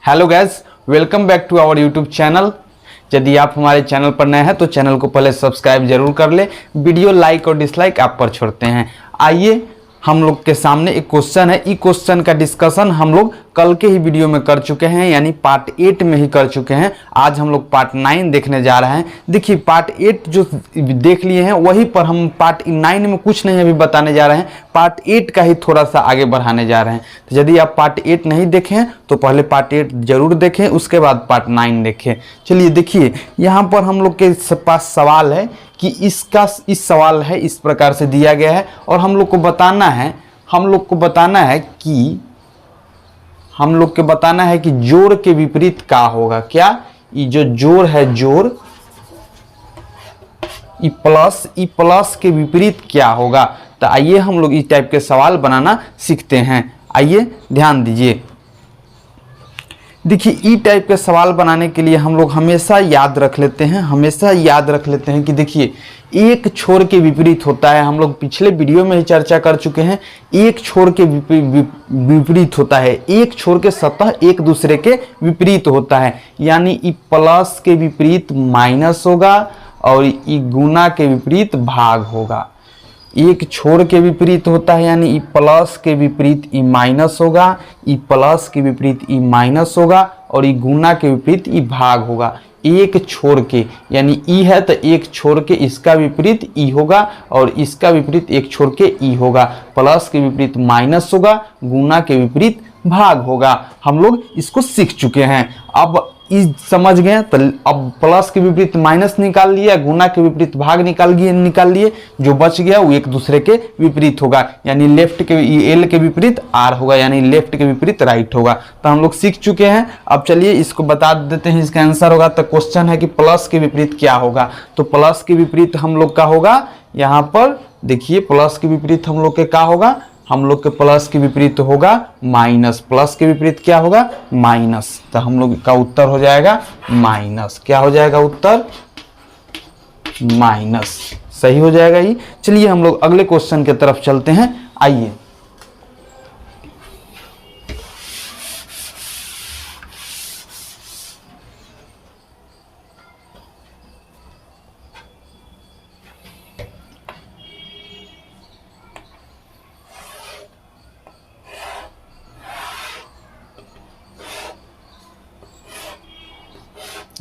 Hello guys, welcome back to our YouTube channel. यदि आप हमारे चैनल पर नए हैं तो चैनल को पहले सब्सक्राइब जरूर कर ले। वीडियो लाइक और डिसलाइक आप पर छोड़ते हैं। आइए, हम लोग के सामने एक क्वेश्चन है। इस क्वेश्चन का डिस्कशन हम लोग कल के ही वीडियो में कर चुके हैं, यानी पार्ट 8 में ही कर चुके हैं। आज हम लोग पार्ट 9 देखने जा रहे हैं। देखिए, पार्ट 8 जो देख लिए हैं वहीं पर हम पार्ट 9 में कुछ नहीं अभी बताने जा रहे हैं, पार्ट 8 का ही थोड़ा सा आगे बढ़ाने जा रहे हैं। तो यदि आप पार्ट 8 नहीं देखें हैं तो पहले पार्ट 8 जरूर देखें, उसके बाद पार्ट 9 देखें। चलिए देखिए, यहाँ पर हम लोग के पास सवाल है कि इस सवाल है, इस प्रकार से दिया गया है और हम लोग को बताना है कि जोड़ के विपरीत क्या होगा। क्या ये जो जोड़ है, जोड़ ई प्लस के विपरीत क्या होगा। तो आइए हम लोग इस टाइप के सवाल बनाना सीखते हैं। आइए ध्यान दीजिए। देखिए, ई टाइप के सवाल बनाने के लिए हम लोग हमेशा याद रख लेते हैं कि देखिए, एक छोर के विपरीत होता है। हम लोग पिछले वीडियो में ही चर्चा कर चुके हैं। एक छोर के विपरीत होता है, एक छोर के सतह एक दूसरे के विपरीत होता है। यानी ई प्लस के विपरीत माइनस होगा और ई गुना के विपरीत भाग होगा। एक छोर के विपरीत होता है, यानी ई प्लस के विपरीत ई माइनस होगा, ई प्लस के विपरीत ई माइनस होगा और ई गुना के विपरीत ई भाग होगा। एक छोर के, यानी ई है तो एक छोर के इसका विपरीत ई होगा और इसका विपरीत एक छोर के ई होगा। प्लस के विपरीत माइनस होगा, गुना के विपरीत भाग होगा। हम लोग इसको सीख चुके हैं। अब समझ गए तो अब प्लस के विपरीत माइनस निकाल लिया, गुना के विपरीत भाग निकाल लिए। जो बच गया वो एक दूसरे के विपरीत होगा, यानी लेफ्ट के एल के विपरीत आर होगा, यानी लेफ्ट के विपरीत राइट होगा। तो हम लोग सीख चुके हैं। अब चलिए इसको बता देते हैं, इसका आंसर होगा। तो क्वेश्चन है कि प्लस के विपरीत क्या होगा। तो प्लस के विपरीत हम लोग का होगा, यहाँ पर देखिए, प्लस के विपरीत हम लोग के क्या होगा। हम लोग के प्लस के विपरीत होगा माइनस। प्लस के विपरीत क्या होगा, माइनस। तो हम लोग का उत्तर हो जाएगा माइनस। क्या हो जाएगा उत्तर, माइनस। सही हो जाएगा ये। चलिए हम लोग अगले क्वेश्चन की तरफ चलते हैं। आइए,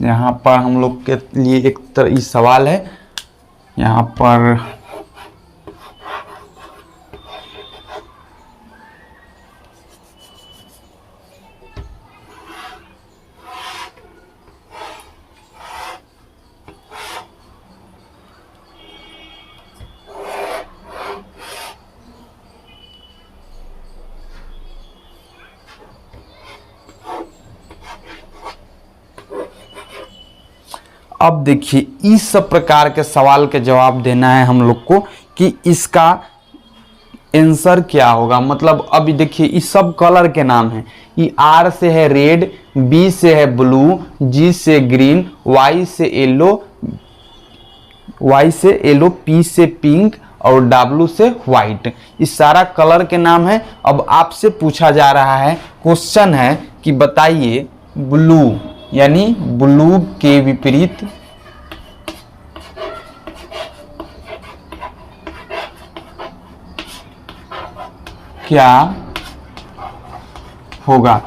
यहाँ पर हम लोग के लिए एक तरह सवाल है। यहाँ पर अब देखिए, इस सब प्रकार के सवाल के जवाब देना है हम लोग को कि इसका आंसर क्या होगा। मतलब अभी देखिए, इस सब कलर के नाम हैं। ये आर से है रेड, बी से है ब्लू, जी से ग्रीन, वाई से येलो, पी से पिंक और डब्लू से व्हाइट। इस सारा कलर के नाम है। अब आपसे पूछा जा रहा है, क्वेश्चन है कि बताइए ब्लू, यानी ब्लू के विपरीत क्या होगा।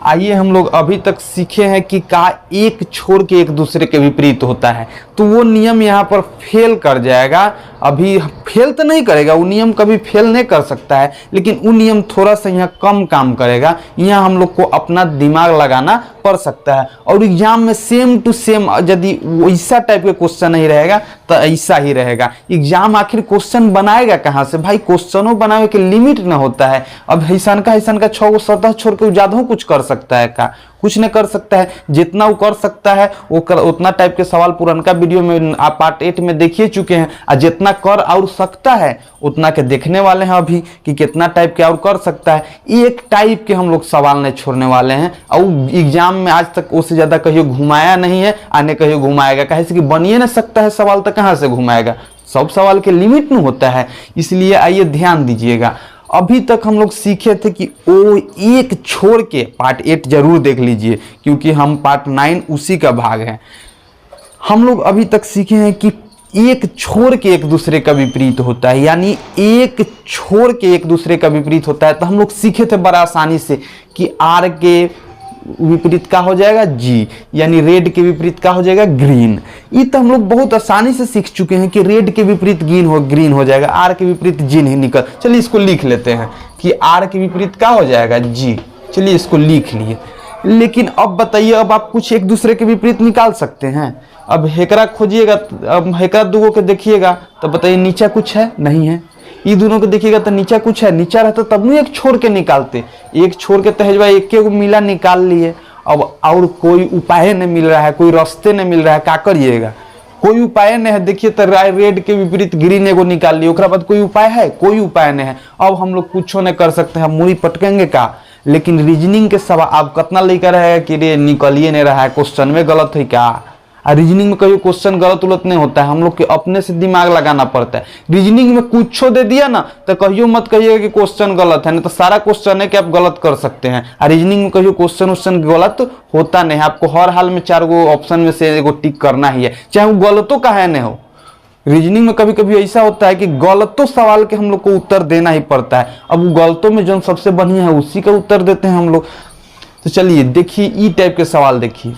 आइए, हम लोग अभी तक सीखे हैं कि का एक छोर के एक दूसरे के विपरीत होता है, तो वो नियम यहाँ पर फेल कर जाएगा। अभी फेल तो नहीं करेगा, वो नियम कभी फेल नहीं कर सकता है, लेकिन वो नियम थोड़ा सा यहाँ कम काम करेगा। यहाँ हम लोग को अपना दिमाग लगाना पड़ सकता है। और एग्जाम में सेम टू सेम यदि वैसा टाइप के क्वेश्चन नहीं रहेगा तो ऐसा ही रहेगा। एग्जाम आखिर क्वेश्चन बनाएगा कहाँ से भाई, क्वेश्चनों बनाने के लिमिट न होता है। अब ऐसा का 6 गो सतह छोड़ के ज्यादा कुछ कर सकता है का, कुछ नहीं कर सकता है। जितना वो कर सकता है वो उतना टाइप के सवाल पुरानका वीडियो में आप पार्ट 8 में देखिए चुके हैं। और जितना कर और सकता है उतना के देखने वाले हैं अभी कि कितना टाइप के और कर सकता है। एक टाइप के हम लोग सवाल नहीं छोड़ने वाले हैं। और एग्जाम में आज तक उससे ज्यादा कहियो घुमाया नहीं है, आने कहियो घुमाएगा। कहे से कि बनिए ना सकता है सवाल, तो कहाँ से घुमाएगा। सब सवाल के लिमिट नहीं होता है, इसलिए आइए ध्यान दीजिएगा। अभी तक हम लोग सीखे थे कि ओ एक छोड़ के, पार्ट 8 जरूर देख लीजिए क्योंकि हम पार्ट 9 उसी का भाग है। हम लोग अभी तक सीखे हैं कि एक छोड़ के एक दूसरे का विपरीत होता है, यानी एक छोड़ के एक दूसरे का विपरीत होता है। तो हम लोग सीखे थे बड़ा आसानी से कि आर के विपरीत का हो जाएगा जी, यानी रेड के विपरीत का हो जाएगा ग्रीन। ये तो हम लोग बहुत आसानी से सीख चुके हैं कि रेड के विपरीत ग्रीन हो जाएगा, आर के विपरीत जी नहीं निकल। चलिए इसको लिख लेते हैं कि आर के विपरीत का हो जाएगा जी। चलिए इसको लिख लिए। लेकिन अब बताइए, अब आप कुछ एक दूसरे के विपरीत निकाल सकते हैं? अब हेकरा खोजिएगा, अब हेकरा दुगो के देखिएगा तो बताइए नीचा कुछ है? नहीं है। ये दोनों को देखिएगा तो नीचा कुछ है? नीचा रहता तब नहीं एक छोड़ के निकालते। एक छोड़ के तहजबा एक के मिला निकाल लिए। अब और कोई उपाय नहीं मिल रहा है, कोई रास्ते नहीं मिल रहा है, क्या करिएगा? कोई उपाय नहीं है। देखिए तो रेड के विपरीत ग्रीन एगो निकाल लिए, उसके बाद कोई उपाय है? कोई उपाय नहीं है। अब हम लोग कुछ नहीं कर सकते हैं, मुड़ी पटकेंगे का। लेकिन रीजनिंग के सवाल आप कितना लेकर रहेगा कि रे निकलिए नहीं रहा है, क्वेश्चन में गलत है क्या? रीजनिंग में कहीं क्वेश्चन गलत उलत नहीं होता है, हम लोग के अपने से दिमाग लगाना पड़ता है। रीजनिंग में कुछ दे दिया ना तो कहियो मत कहिएगा कि क्वेश्चन गलत है, नहीं तो सारा क्वेश्चन है कि आप गलत कर सकते हैं। रीजनिंग में कहियो क्वेश्चन गलत होता नहीं है, आपको हर हाल में 4 गो ऑप्शन में से एगो टिक करना ही है, चाहे वो गलतों का है नहीं हो। रीजनिंग में कभी कभी ऐसा होता है कि गलतों सवाल के हम लोग को उत्तर देना ही पड़ता है। अब वो गलतों में जो सबसे बढ़िया है उसी का उत्तर देते हैं हम लोग। तो चलिए देखिए, ई टाइप के सवाल देखिए।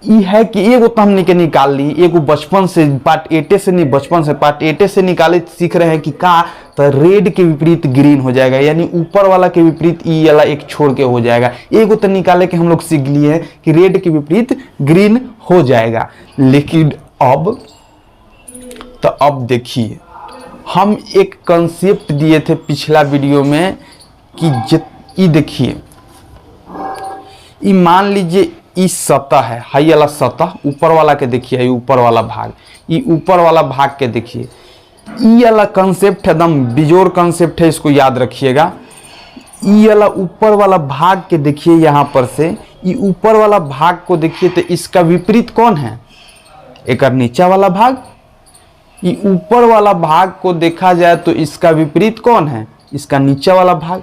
ई है कि एगो तो हमने के निकाल ली, एगो बचपन से पार्ट 8 से नहीं, बचपन से पार्ट 8 से निकाले सीख रहे हैं कि का तो रेड के विपरीत ग्रीन हो जाएगा, यानी ऊपर वाला के विपरीत ई वाला एक छोड़ के हो जाएगा। एगो तो निकाले के हम लोग सीख लिए हैं कि रेड के विपरीत ग्रीन हो जाएगा। लेकिन अब देखिए, हम एक कंसेप्ट दिए थे पिछला वीडियो में कि ये देखिए, ये मान लीजिए इस सतह है, हाई वाला सतह, ऊपर वाला के देखिए, ये ऊपर वाला भाग, ये ऊपर वाला भाग के देखिए। ये वाला कंसेप्ट एकदम बिजोर कंसेप्ट है, इसको याद रखिएगा। ये वाला ऊपर वाला भाग के देखिए, यहाँ पर से ये ऊपर वाला भाग को देखिए तो इसका विपरीत कौन है? एक नीचा वाला भाग। ये ऊपर वाला भाग को देखा जाए तो इसका विपरीत कौन है? इसका नीचा वाला भाग।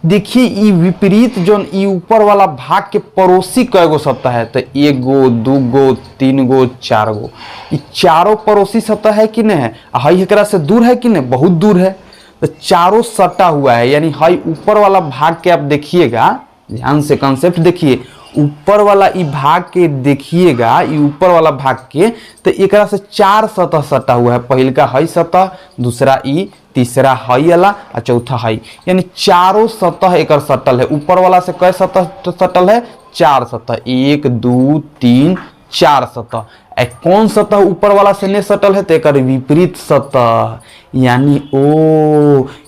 देखिए ये विपरीत जो ये ऊपर वाला भाग के पड़ोसी कई गो सतह है? तो 1 गो 2 गो 3 गो 4 गो, ये चारों पड़ोसी सतह है कि नहीं है? हाई एकरा से दूर है कि नहीं? बहुत दूर है। तो चारों सटा हुआ है, यानी हाई ऊपर वाला भाग के आप देखिएगा, ध्यान से कंसेप्ट देखिए। ऊपर वाला ई भाग के देखिएगा, ये ऊपर वाला भाग के तो एक से 4 सतह सटा हुआ है। पहल का हाई सतह, दूसरा ई, तीसरा हाई वाला और चौथा हाई, यानी चारों सतह एक सटल है। ऊपर वाला से कै सतह सटल है? 4 सतह, 1 2 3 4 सतह। कौन सतह ऊपर वाला से नहीं सटल है? तो एक विपरीत सतह, यानी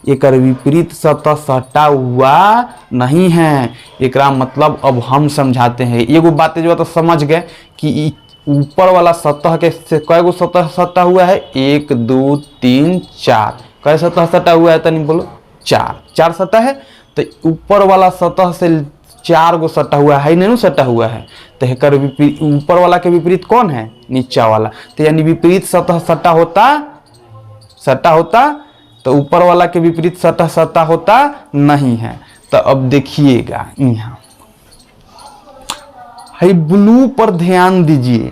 एक विपरीत सतह सटा हुआ नहीं है। एक मतलब अब हम समझाते हैं। एगो बात जो तो समझ गए कि ऊपर वाला सतह के से कई गो सतह सटा हुआ है? 1 2 3 4। कै सतह सटा हुआ है? तनी बोलो। 4 सतह है। तो ऊपर वाला सतह से 4 गो सटा हुआ है, नहीं सटा हुआ है। तो एकर ऊपर वाला के विपरीत कौन है? नीचा वाला। तो यानी विपरीत सतह सटा होता तो ऊपर वाला के विपरीत सतह सटा होता नहीं है। तो अब देखिएगा यहाँ है, ब्लू पर ध्यान दीजिए।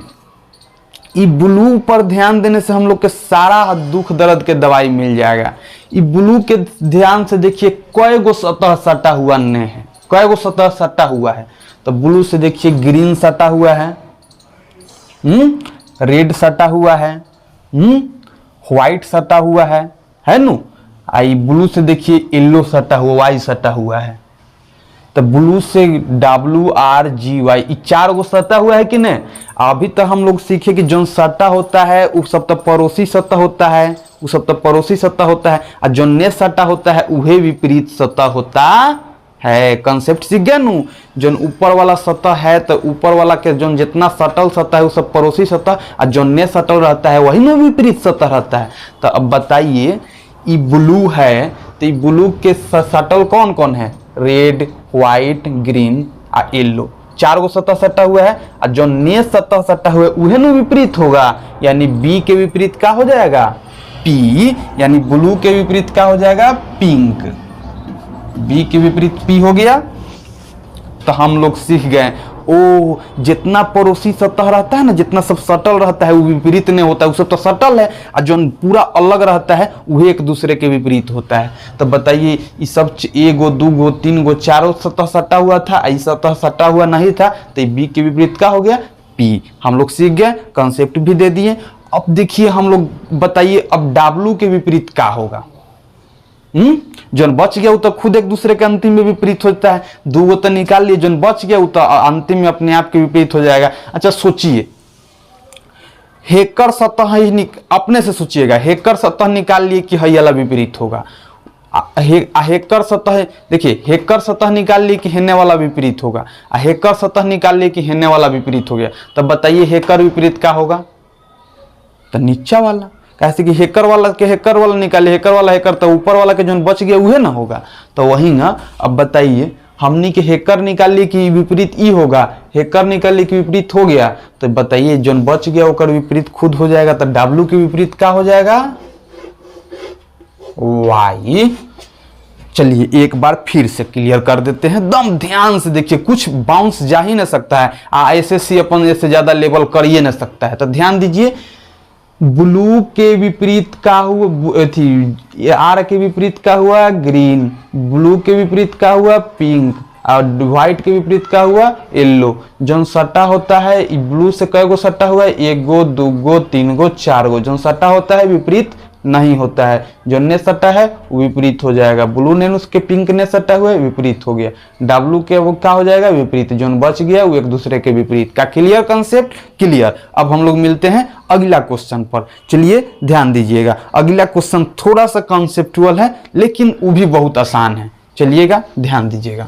ये ब्लू पर ध्यान देने से हम लोग के सारा दुख दर्द के दवाई मिल जाएगा। ये ब्लू के ध्यान से देखिए कई गो सतह सटा हुआ नहीं है, कई गो सतह सटा हुआ है। तो ब्लू से देखिए ग्रीन सटा हुआ है, रेड सटा हुआ है, व्हाइट सटा हुआ है नु। आई ब्लू से देखिए येलो सटा हुआ, वाई सटा हुआ है। तो ब्लू से WRGY 4 गो सटा हुआ है कि नहीं? अभी तक हम लोग सीखे कि जो सटा होता है वो सब तो पड़ोसी सतह होता है, वो सब तो पड़ोसी सतह होता है, और जो ने सटा होता है वह विपरीत सतह होता है। कंसेप्ट सीख गए नु। जो ऊपर वाला सतह है तो ऊपर वाला के जो जितना सटल सतह है वो सब पड़ोसी सतह, और जो ने सटल रहता है वही में विपरीत सतह रहता है। तो अब बताइए, ये ब्लू है तो ये ब्लू के सटल कौन कौन है? रेड, व्हाइट, ग्रीन और येलो। 4 गो सतह सटा हुआ है, और जो ने सतह सटा हुआ है वह न विपरीत होगा, यानी बी के विपरीत क्या हो जाएगा? पी, यानी ब्लू के विपरीत क्या हो जाएगा? पिंक। बी के विपरीत पी हो गया। तो हम लोग सीख गए, ओ जितना पड़ोसी सतह रहता है ना, जितना सब सटल रहता है वो विपरीत नहीं होता है, वो सब तो सटल है, और जो पूरा अलग रहता है वो एक दूसरे के विपरीत होता है। तो बताइए ये सब एगो दूगो तीन गो चारों सतह सटा हुआ था, ऐसा सतह सटा हुआ नहीं था, तो बी के विपरीत क्या हो गया, पी। हम लोग सीख गए, कंसेप्ट भी दे दिए। अब देखिए हम लोग, बताइए अब डब्लू के विपरीत क्या होगा। जो बच गया वो तो खुद एक दूसरे के अंतिम में विपरीत होता है, दो वो तो निकाल लिए, जो बच गया वो तो अंतिम में अपने आप के विपरीत हो जाएगा। अच्छा सोचिए, हेकर सतह ही अपने से सोचिएगा, हेकर सतह निकाल लिए कि हई वाला विपरीत होगा। हेकर सतह देखिए, हेकर सतह निकाल लिए कि हेने वाला विपरीत होगा, हेकर सतह निकाल लिए कि हेने वाला विपरीत हो गया। तब बताइए हेकर विपरीत क्या होगा, तो नीचा वाला। कैसे कि हेकर वाला निकाले, हेकर वाला हेकर, तो ऊपर वाला के जो बच गया वह ना होगा। तो वही ना, अब बताइए हमने के हेकर निकालिए कि विपरीत ई होगा, हेकर निकालिए कि विपरीत हो गया, तो बताइए जो बच गया ओकर विपरीत खुद हो जाएगा। तो डब्लू के विपरीत क्या हो जाएगा, वाई। चलिए एक बार फिर से क्लियर कर देते हैं, एकदम ध्यान से देखिए, कुछ बाउंस जा ही नहीं सकता है, एसएससी अपन इससे ज्यादा लेवल कर ही नहीं सकता है। तो ध्यान दीजिए, ब्लू के विपरीत का हुआ थी, आर के विपरीत का हुआ ग्रीन, ब्लू के विपरीत का हुआ पिंक, और व्हाइट के विपरीत का हुआ येलो। जो सट्टा होता है ब्लू से कई गो सट्टा हुआ है, एक गो दो गो तीन गो चार गो। जो सट्टा होता है विपरीत नहीं होता है, जो ने सट्टा है वो विपरीत हो जाएगा। ब्लू ने उसके पिंक ने सट्टा हुआ है, विपरीत हो गया। डब्लू के वो क्या हो जाएगा, विपरीत। जो बच गया वो एक दूसरे के विपरीत का। Clear concept, clear. अब हम लोग मिलते हैं अगला क्वेश्चन पर। चलिए ध्यान दीजिएगा, अगला क्वेश्चन थोड़ा सा कॉन्सेप्टुअल है लेकिन वो भी बहुत आसान है। चलिएगा ध्यान दीजिएगा।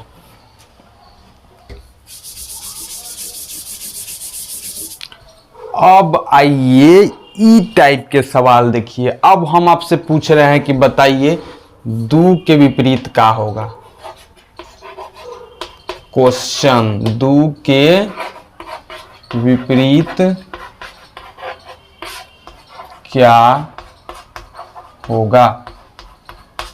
अब आइए ई टाइप के सवाल देखिए। अब हम आपसे पूछ रहे हैं कि बताइए दू के विपरीत क्या होगा। क्वेश्चन, दू के विपरीत क्या होगा।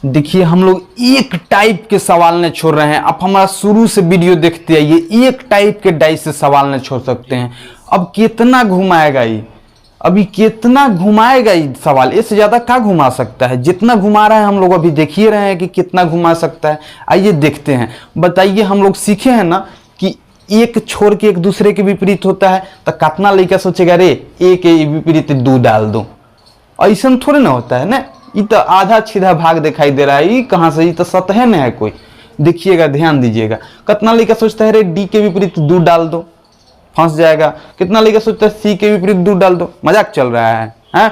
देखिए हम लोग एक टाइप के सवाल नहीं छोड़ रहे हैं। आप हमारा शुरू से वीडियो देखते आइए, एक टाइप के डाइस से सवाल नहीं छोड़ सकते हैं। अब कितना घुमाएगा ये, अभी कितना घुमाएगा ये सवाल, इससे ज्यादा क्या घुमा सकता है। जितना घुमा रहा है हम लोग अभी देख ही रहे हैं कि कितना घुमा सकता है। आइए देखते हैं। बताइए, हम लोग सीखे हैं ना कि एक छोड़ के एक दूसरे के विपरीत होता है, तो कितना लड़का सोचेगा रे एक के विपरीत दू डाल दो। ऐसा थोड़े ना होता है ना, ये तो आधा सीधा भाग दिखाई दे रहा है, ये कहां से, ये तो सतह न है कोई। देखिएगा ध्यान दीजिएगा, कितना लड़का सोचता है रे डी के विपरीत दू डाल दो, फंस जाएगा। कितना लड़का सोचता है सी के विपरीत दू डाल दो, मजाक चल रहा है, हैं?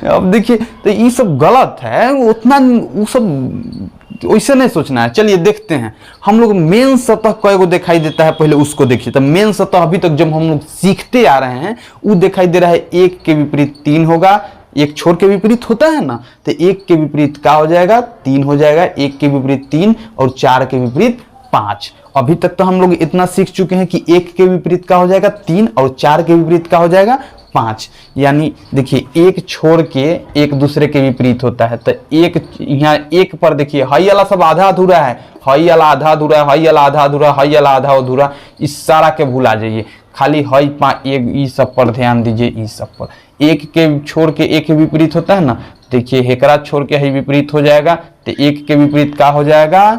अब देखिए तो ये सब गलत है, उतना वो सब वैसे नहीं सोचना है। चलिए देखते हैं। हम लोग मेन सतह कई गो दिखाई देता है, पहले उसको देखिए। तो मेन सतह अभी तक जब हम लोग सीखते आ रहे हैं वो दिखाई दे रहा है एक के विपरीत तीन होगा, एक छोर के विपरीत होता है ना, तो एक के विपरीत क्या हो जाएगा, तीन हो जाएगा। एक के विपरीत तीन और चार के विपरीत पांच। अभी तक तो हम लोग इतना सीख चुके हैं कि एक के विपरीत क्या हो जाएगा, तीन, और चार के विपरीत क्या हो जाएगा, पांच। यानी देखिए एक छोड़ के एक दूसरे के विपरीत होता है। तो एक यहाँ एक पर देखिए हई वाला सब आधा अधूरा है, हई वाला आधा अधूरा है, हई वाला आधा अधूरा, हई वाला आधा अधूरा। इस सारा के भुला जाइए, खाली हई एक ई सब पर ध्यान दीजिए। ई सब पर एक के छोड़ के एक के विपरीत होता है ना, देखिए हेकरा छोड़ के हई विपरीत हो जाएगा, तो एक के विपरीत क्या हो जाएगा,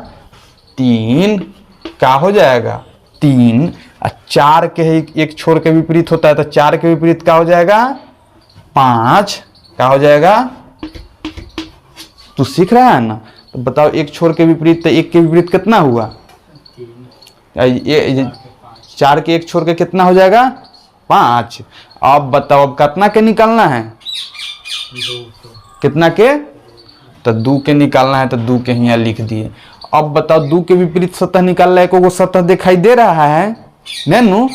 तीन। क्या हो जाएगा, तीन। चार के एक छोर के विपरीत होता है, तो चार के विपरीत क्या हो जाएगा, पांच। क्या हो जाएगा, तू सीख रहा है ना। तो बताओ एक छोर के विपरीत, तो एक के विपरीत कितना हुआ, चार के एक छोर के कितना हो जाएगा, पांच। अब बताओ अब कितना के निकालना है, कितना के, तो दो के निकालना है, तो दो के यहाँ लिख दिए। अब बताओ दो के विपरीत सतह निकालना है, को सतह दिखाई दे रहा है नैनू,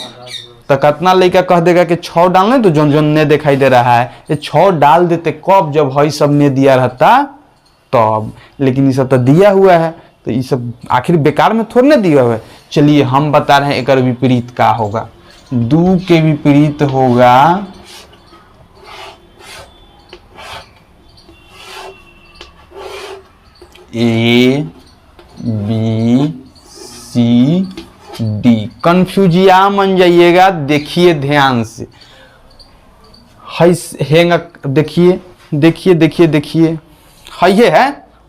तो कितना लड़का कह देगा कि 6 डालने, तो जोन जोन ने दिखाई दे रहा है ये 6 डाल देते कब, जब हई सब ने दिया रहता तब। लेकिन ये सब तो दिया हुआ है, तो ये सब आखिर बेकार में थोड़ी ना दिया हुआ है। चलिए हम बता रहे हैं एक विपरीत क्या होगा। दो के विपरीत होगा ए बी सी डी। कंफ्यूजिया मन जाइएगा, देखिए ध्यान से। हेंगा देखिए देखिए देखिए देखिए, ये है,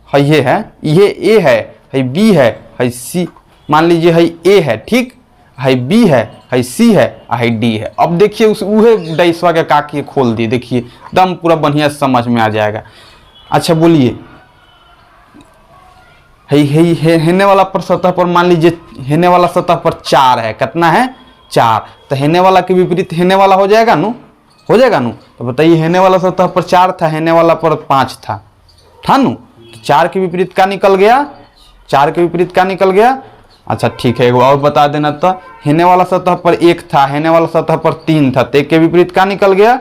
ये है, ये ए है बी है सी, मान लीजिए है ए है, ठीक है, बी है सी है डी है। अब देखिए उस उहे डाइसवा के काके खोल दिए, देखिए एकदम पूरा बढ़िया समझ में आ जाएगा। अच्छा बोलिए, हेने वाला पर सतह पर मान लीजिए हेने वाला सतह पर 4 है, कितना है 4, तो हेने वाला के विपरीत हेने वाला हो जाएगा नु, हो जाएगा नु। तो बताइए हेने वाला सतह पर 4 था, हेने वाला पर 5 था नु, तो 4 के विपरीत क्या निकल गया, 4 के विपरीत क्या निकल गया। अच्छा ठीक है, एक और बता देना, तो हेने वाला सतह पर 1 था, हेने वाला सतह पर 3 था, तो 1 के विपरीत क्या निकल गया,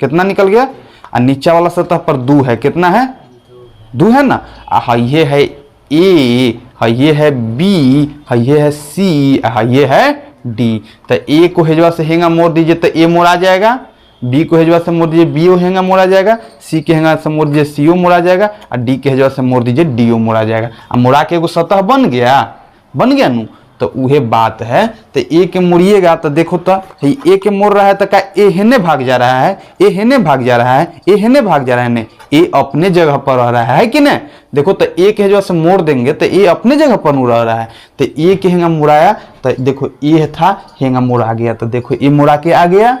कितना निकल गया। और नीचे वाला सतह पर 2 है, कितना है 2 है ना। ये है ए, ये है बी, ये है सी, ये है डी। तो ए को हेजवा से हेंगा मोड़ दीजिए तो ए मोड़ आ जाएगा, बी को हेजवा से मोड़ दीजिए बी ओ हेंगा मोड़ आ जाएगा, सी के हेंगा से मोड़ दीजिए सी ओ मोड़ आ जाएगा, और डी के हेजवा से मोड़ दीजिए डी ओ मोड़ आ जाएगा। और मोड़ा के एगो सतह बन गया नु। तो उहे बात है, तो ए के मोड़िएगा तो देखो तो ए के मोड़ रहा है तो क्या ए हेने भाग जा रहा है, ए हेने भाग जा रहा है, ए हेने भाग जा रहा है, नहीं ए अपने जगह पर रह रहा है कि नहीं। देखो तो ए के जो से मोड़ देंगे तो ए अपने जगह पर रह रहा है, तो ए के हेंगा मुड़ाया तो देखो ए था हेंगा मोड़ आ गया, तो देखो ए मोड़ा के आ गया,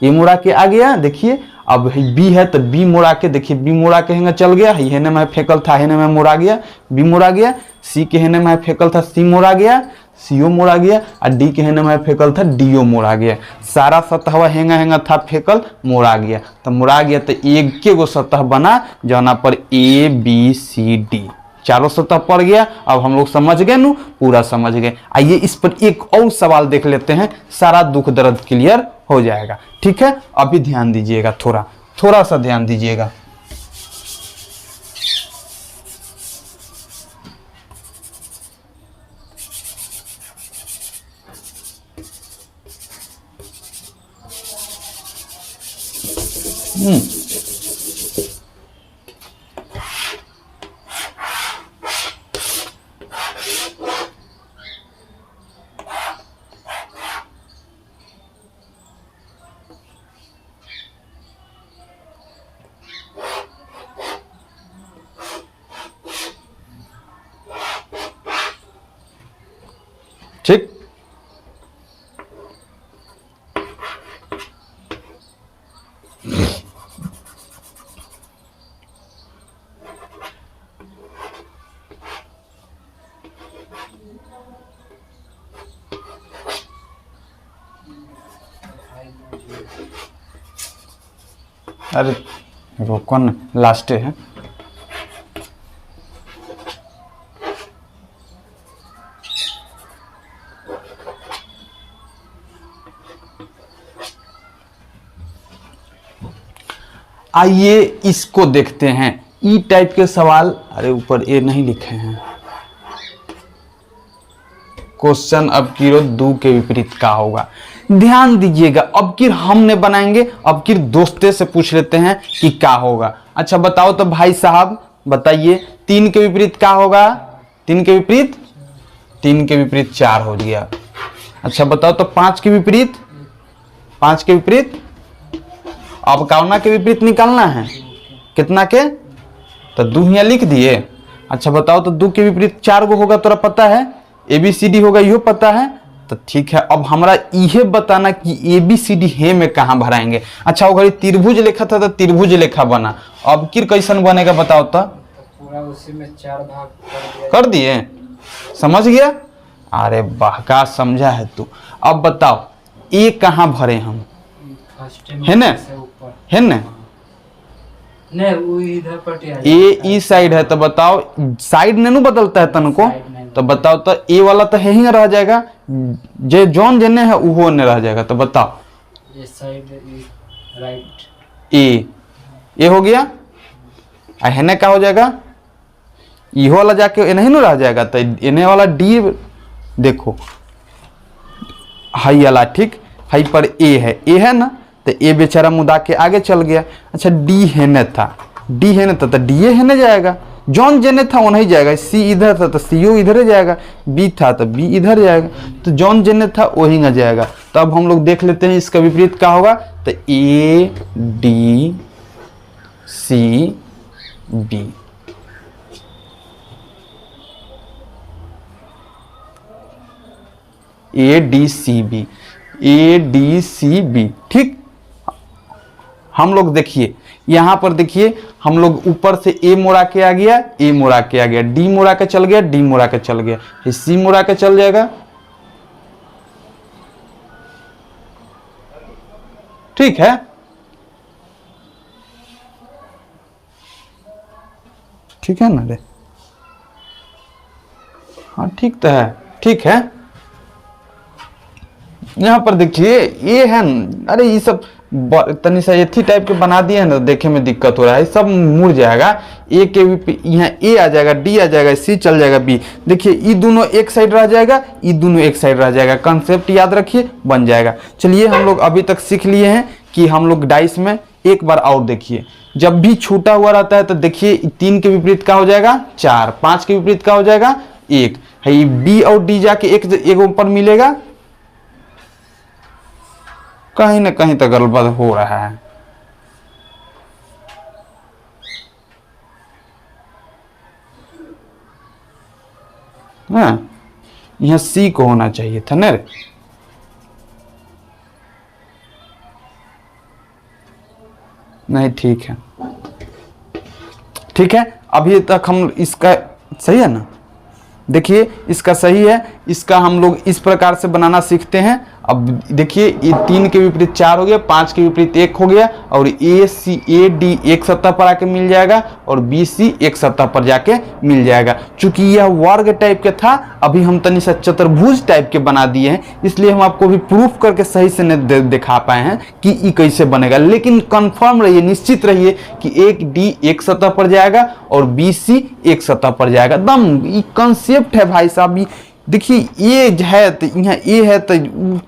ए मोड़ा के आ गया। देखिए अब बी है तो बी मोड़ा के, देखिए बी मोड़ा के हेंगा चल गया, हेने में फेंकल था हेने में मोड़ा गया, बी मोड़ा गया। सी के हेने में फेंकल था सी मोड़ा गया, सीओ मोड़ा गया, और डी के हेने में फेंकल था डीओ मोड़ा गया। सारा सतहवा हेंगा हेंगा था फेंकल मोड़ा गया, तो मोड़ा गया तो एक के गो सतह बना जौना पर ए बी सी डी चारों सतह पड़ गया। अब हम लोग समझ गए नु, पूरा समझ गए। आइए इस पर एक और सवाल देख लेते हैं, सारा दुख दर्द क्लियर हो जाएगा। ठीक है, अभी ध्यान दीजिएगा, थोड़ा सा ध्यान दीजिएगा। ठीक, अरे वो कौन लास्ट है। आइए इसको देखते हैं, ई टाइप के सवाल। अरे ऊपर ए नहीं लिखे हैं। क्वेश्चन अब की दो के विपरीत का होगा, ध्यान दीजिएगा। अब की हमने बनाएंगे, अब की दोस्ते से पूछ लेते हैं कि क्या होगा। अच्छा बताओ तो भाई साहब बताइए, 3 के विपरीत क्या होगा। 3 के विपरीत 3 के विपरीत 4 हो गया। अच्छा बताओ तो 5 के विपरीत 5 के विपरीत, अब कौना के विपरीत निकालना है, कितना के, तो 2 यहाँ लिख दिए। अच्छा बताओ तो 2 के विपरीत 4 गो होगा, तोरा पता है, ABCD होगा, यो पता है। तो ठीक है, अब हमारा यह बताना कि ABCD हे में कहाँ भराएंगे। अच्छा वो घड़ी त्रिभुज लिखा था तो त्रिभुज लेखा बना, अब किर कैसन बनेगा बताओ तो। पूरा उसी में 4 भाग कर दिए, समझ गया। अरे वाह का समझा है तू। अब बताओ ए कहाँ भरे हम, है ना, है ना, नहीं वो इधर पर ए ई साइड है, तो बताओ साइड नहीं बदलता है तनको, तो बताओ तो ए वाला तो है ही रह जाएगा, जे जॉन जेने है वो ने रह जाएगा। तो बताओ ये साइड राइट ए हो गया, हेने का हो जाएगा, इहो वाला जाके नहीं ना रह जाएगा, तो इन्हें वाला डी देखो हाई वाला, ठीक हाई पर ए है ना, तो ए बेचारा मुदा के आगे चल गया। अच्छा डी हेने था, डी हेने था तो डी हेने जाएगा, जॉन जेने था वो नहीं जाएगा, सी इधर था तो सीओ इधर ही जाएगा, बी था तो बी इधर जाएगा, तो जॉन जेने था वही ना जाएगा। तो अब हम लोग देख लेते हैं इसका विपरीत क्या होगा। तो A D C B, A D C B, A D C B. ठीक, हम लोग देखिए यहां पर देखिए, हम लोग ऊपर से ए मोड़ा के आ गया, ए मोड़ा के आ गया, डी मोड़ा के चल गया, डी मोड़ा के चल गया, फिर सी मोड़ा के चल जाएगा। ठीक है, ठीक है ना रे, हाँ ठीक तो है, ठीक है। यहाँ पर देखिए ये है, अरे ये सब तनी सा एथी टाइप के बना दिए हैं ना, देखे में दिक्कत हो रहा है, सब मुड़ जाएगा। ए के यहाँ ए आ जाएगा, डी आ जाएगा, सी चल जाएगा, बी। देखिए ये दोनों एक साइड रह जाएगा, ये दोनों एक साइड रह जाएगा, कंसेप्ट याद रखिए, बन जाएगा। चलिए हम लोग अभी तक सीख लिए हैं कि हम लोग डाइस में एक बार और देखिए, जब भी छूटा हुआ रहता है तो देखिए 3 के विपरीत क्या हो जाएगा 4, 5 के विपरीत क्या हो जाएगा 1 है, बी और डी जाके एक ऊपर मिलेगा, कहीं ना कहीं तो गड़बड़ हो रहा है। हाँ, यहाँ सी को होना चाहिए था ना, नहीं ठीक है, ठीक है। अभी तक हम इसका सही है ना, देखिए इसका सही है, इसका हम लोग इस प्रकार से बनाना सीखते हैं। अब देखिए ये 3 के विपरीत 4 हो गया, 5 के विपरीत 1 हो गया, और ए सी ए डी एक सतह पर आके मिल जाएगा, और बी सी एक सतह पर जाके मिल जाएगा। चूंकि यह वर्ग टाइप के था, अभी हम तनी सा चतुर्भुज टाइप के बना दिए हैं, इसलिए हम आपको भी प्रूफ करके सही से नहीं दिखा पाए हैं कि ये कैसे बनेगा। लेकिन कंफर्म रहिए, निश्चित रहिए कि एक डी एक सतह पर जाएगा और बी सी एक सतह पर जाएगा। दम ये कंसेप्ट है भाई साहब। देखिए ये है तो यहाँ ये है तो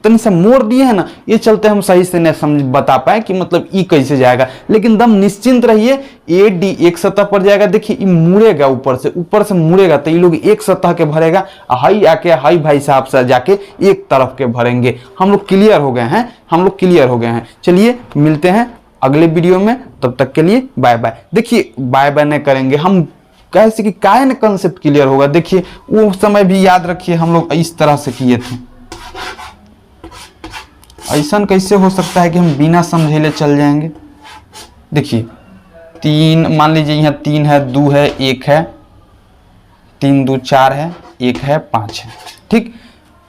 तनी सा मोड़ दिए है ना, ये चलते हम सही से नहीं समझ बता पाए कि मतलब ई कैसे जाएगा। लेकिन दम निश्चिंत रहिए, ए डी एक सतह पर जाएगा। देखिए ये मुड़ेगा, ऊपर से मुड़ेगा तो ये लोग एक सतह के भरेगा, हाई आके हाई भाई साहब से जाके एक तरफ के भरेंगे। हम लोग क्लियर हो गए हैं, हम लोग क्लियर हो गए हैं। चलिए मिलते हैं अगले वीडियो में, तब तक के लिए बाय बाय। देखिए बाय बाय नहीं करेंगे हम, कैसे कि काहे न कंसेप्ट क्लियर होगा। देखिए वो समय भी याद रखिए हम लोग इस तरह से किए थे, ऐसा कैसे हो सकता है कि हम बिना समझेले चल जाएंगे। देखिए 3 मान लीजिए, यहाँ 3 है, 2 है, 1 है, 3 2 4 है, 1 है, 5 है। ठीक,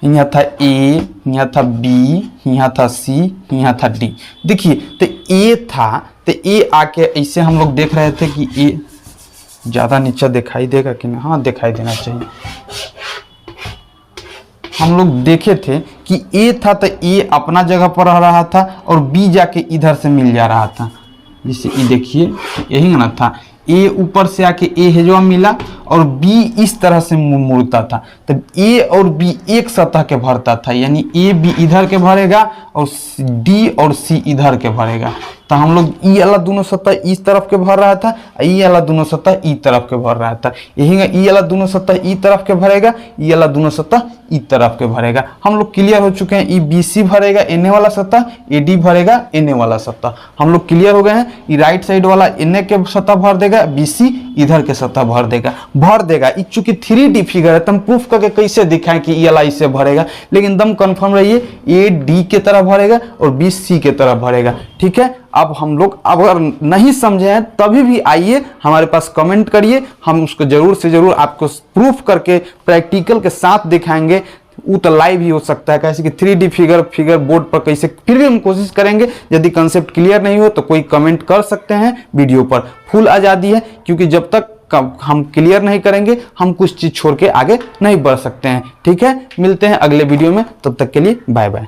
यहाँ था ए, यहाँ था बी, यहाँ था सी, यहाँ था डी। देखिए तो ए था, तो ए आके ऐसे हम लोग देख रहे थे कि ए ज्यादा नीचे दिखाई देगा कि नहीं, हाँ दिखाई देना चाहिए। हम लोग देखे थे कि ए था तो ए अपना जगह पर रह रहा था और बी जाके इधर से मिल जा रहा था। जैसे ये देखिए यही ना था, ए ऊपर से आके ए हेजवा मिला और बी इस तरह से मुड़ता था, तब ए और बी एक सतह के भरता था, यानी ए बी इधर के भरेगा और डी और सी इधर के भरेगा। तो हम लोग ई वाला दोनों सतह इस तरफ के भर रहा था, ई वाला दोनों सतह ई तरफ के भर रहा था। यही ई वाला दोनों सतह ई तरफ के भरेगा, ई वाला दोनों सतह ई तरफ के भरेगा। हम लोग क्लियर हो चुके हैं। ई बी सी भरेगा एने वाला सतह, ए डी भरेगा एने वाला सतह। हम लोग क्लियर हो गए हैं। ई राइट साइड वाला एने के सतह भर देगा, बी सी इधर के सतह भर देगा। चूंकि 3D फिगर है, तुम प्रूफ करके कैसे दिखाएं कि ई वाला इससे भरेगा, लेकिन दम कंफर्म रहिए, ए डी के तरह भरेगा और बी सी के तरह भरेगा। ठीक है, अब हम लोग अगर नहीं समझे हैं तभी भी आइए हमारे पास कमेंट करिए, हम उसको जरूर से जरूर आपको प्रूफ करके प्रैक्टिकल के साथ दिखाएंगे। वो तो लाइव ही हो सकता है, कैसे कि 3D फिगर बोर्ड पर कैसे, फिर भी हम कोशिश करेंगे। यदि कंसेप्ट क्लियर नहीं हो तो कोई कमेंट कर सकते हैं, वीडियो पर फुल आज़ादी है, क्योंकि जब तक हम क्लियर नहीं करेंगे हम कुछ चीज़ छोड़ के आगे नहीं बढ़ सकते हैं। ठीक है, मिलते हैं अगले वीडियो में, तब तक के लिए बाय बाय।